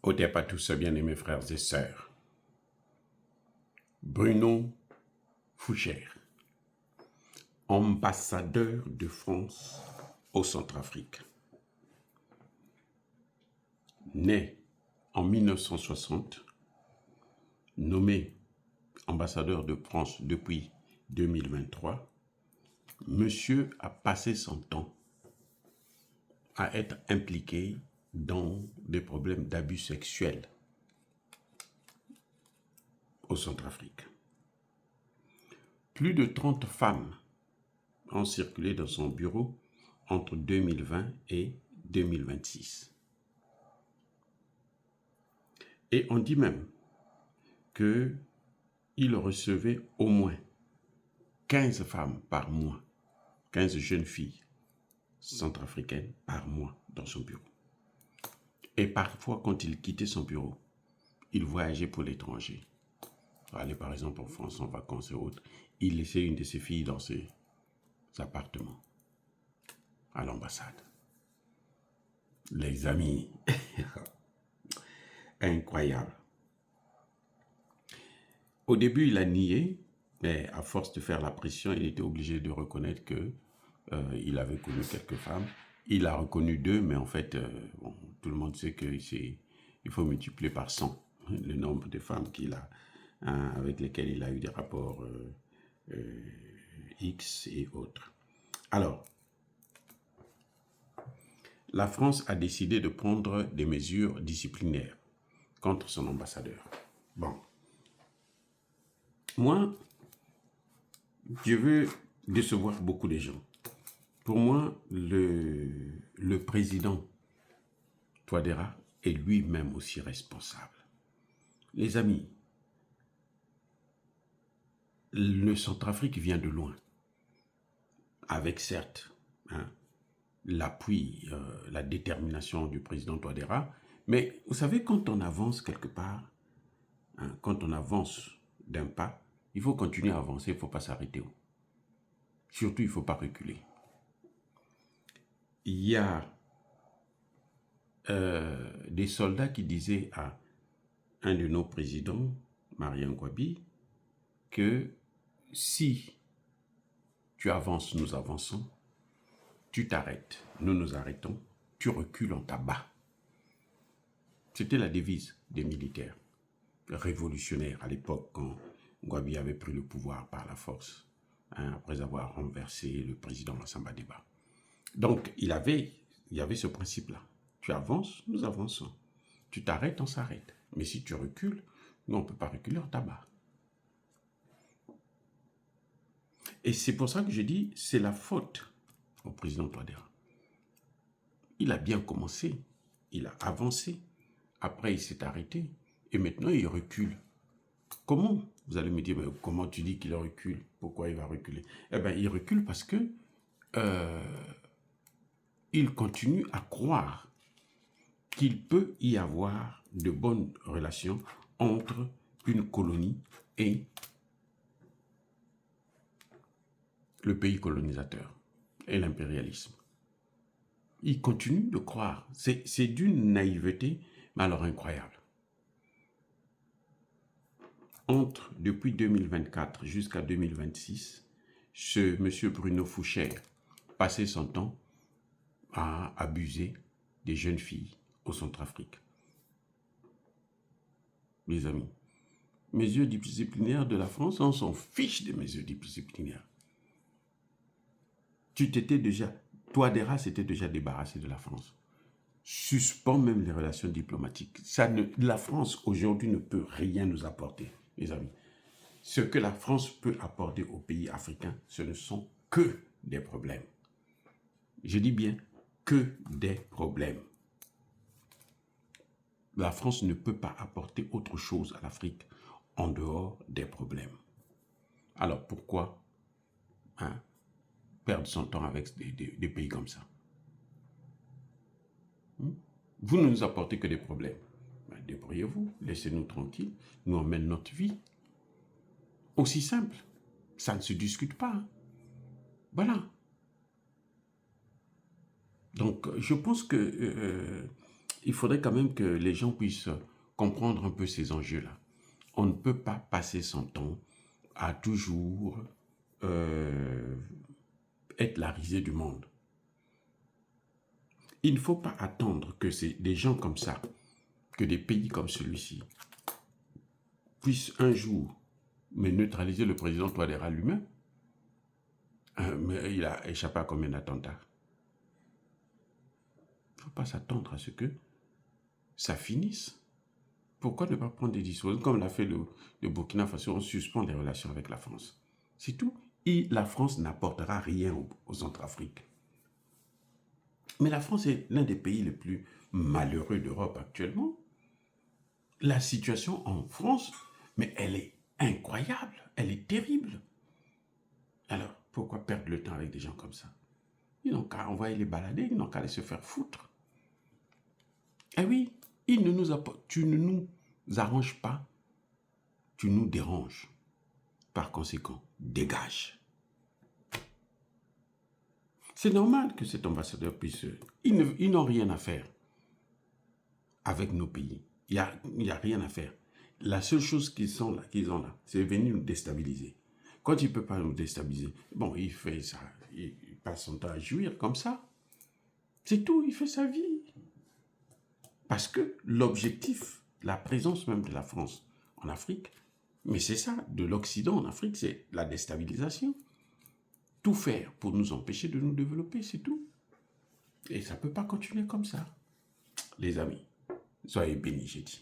Au départ, tous ces bien-aimés frères et sœurs. Bruno Fouchère, ambassadeur de France au Centrafrique. Né en 1960, nommé ambassadeur de France depuis 2023, monsieur a passé son temps à être impliqué dans des problèmes d'abus sexuels au Centrafrique. Plus de 30 femmes ont circulé dans son bureau entre 2020 et 2026. Et on dit même qu'il recevait au moins 15 femmes par mois, 15 jeunes filles centrafricaines par mois dans son bureau. Et parfois, quand il quittait son bureau, il voyageait pour l'étranger. Aller par exemple en France en vacances et autres, il laissait une de ses filles dans ses appartements à l'ambassade. Les amis, incroyable. Au début, il a nié, mais à force de faire la pression, il était obligé de reconnaître qu'il avait connu quelques femmes. Il a reconnu 2, mais en fait, tout le monde sait qu'il faut multiplier par 100 le nombre de femmes qu'il a, avec lesquelles il a eu des rapports X et autres. Alors, la France a décidé de prendre des mesures disciplinaires contre son ambassadeur. Bon. Moi, je veux décevoir beaucoup de gens. Pour moi, le président Touadéra est lui-même aussi responsable. Les amis, le Centrafrique vient de loin, avec certes l'appui, la détermination du président Touadéra, mais vous savez, quand on avance quelque part, quand on avance d'un pas, il faut continuer à avancer, il ne faut pas s'arrêter. Surtout, il ne faut pas reculer. Il y a des soldats qui disaient à un de nos présidents, Mariam Gwabi, que si tu avances, nous avançons, tu t'arrêtes, nous nous arrêtons, tu recules, on t'abat. C'était la devise des militaires révolutionnaires à l'époque quand Gwabi avait pris le pouvoir par la force, après avoir renversé le président Massamba Deba. Donc, il y avait ce principe-là. Tu avances, nous avançons. Tu t'arrêtes, on s'arrête. Mais si tu recules, nous, on ne peut pas reculer, on t'abat. Et c'est pour ça que je dis, c'est la faute au président Touadéra. Il a bien commencé, il a avancé, après il s'est arrêté, et maintenant il recule. Comment? Vous allez me dire, mais comment tu dis qu'il recule? Pourquoi il va reculer? Eh bien, il recule parce que il continue à croire qu'il peut y avoir de bonnes relations entre une colonie et le pays colonisateur et l'impérialisme. Il continue de croire. C'est d'une naïveté, mais alors incroyable. Depuis 2024 jusqu'à 2026, ce monsieur Bruno Fouchère passait son temps à abuser des jeunes filles au Centrafrique. Mes amis, mesures disciplinaires de la France, on s'en fiche des mesures disciplinaires. Touadéra s'était déjà débarrassé de la France. Suspend même les relations diplomatiques. La France aujourd'hui ne peut rien nous apporter, mes amis. Ce que la France peut apporter aux pays africains, ce ne sont que des problèmes. Je dis bien que des problèmes. La France ne peut pas apporter autre chose à l'Afrique en dehors des problèmes. Alors pourquoi perdre son temps avec des pays comme ça? Vous ne nous apportez que des problèmes. Débrouillez-vous, laissez-nous tranquilles, nous on mène notre vie. Aussi simple, ça ne se discute pas. Voilà. Donc je pense que il faudrait quand même que les gens puissent comprendre un peu ces enjeux-là. On ne peut pas passer son temps à toujours être la risée du monde. Il ne faut pas attendre que des gens comme ça, que des pays comme celui-ci, puissent un jour neutraliser le président Touadéra lui-même. Mais il a échappé à combien d'attentats? Il ne faut pas s'attendre à ce que ça finisse. Pourquoi ne pas prendre des dispositions comme l'a fait le Burkina Faso? On suspend les relations avec la France. C'est tout. Et la France n'apportera rien aux Centrafrique. Mais la France est l'un des pays les plus malheureux d'Europe actuellement. La situation en France, mais elle est incroyable, elle est terrible. Alors, pourquoi perdre le temps avec des gens comme ça? Ils n'ont qu'à envoyer les balader, ils n'ont qu'à aller se faire foutre. Eh oui, tu ne nous arranges pas, tu nous déranges. Par conséquent, dégage. C'est normal que cet ambassadeur puisse... Ils n'ont rien à faire avec nos pays. Il n'y a rien à faire. La seule chose qu'ils ont là, c'est venir nous déstabiliser. Quand il ne peut pas nous déstabiliser, bon, il fait ça. Il passe son temps à jouir comme ça. C'est tout, il fait sa vie. Parce que l'objectif, la présence même de la France en Afrique, mais c'est ça, de l'Occident en Afrique, c'est la déstabilisation. Tout faire pour nous empêcher de nous développer, c'est tout. Et ça ne peut pas continuer comme ça. Les amis, soyez bénis, j'ai dit.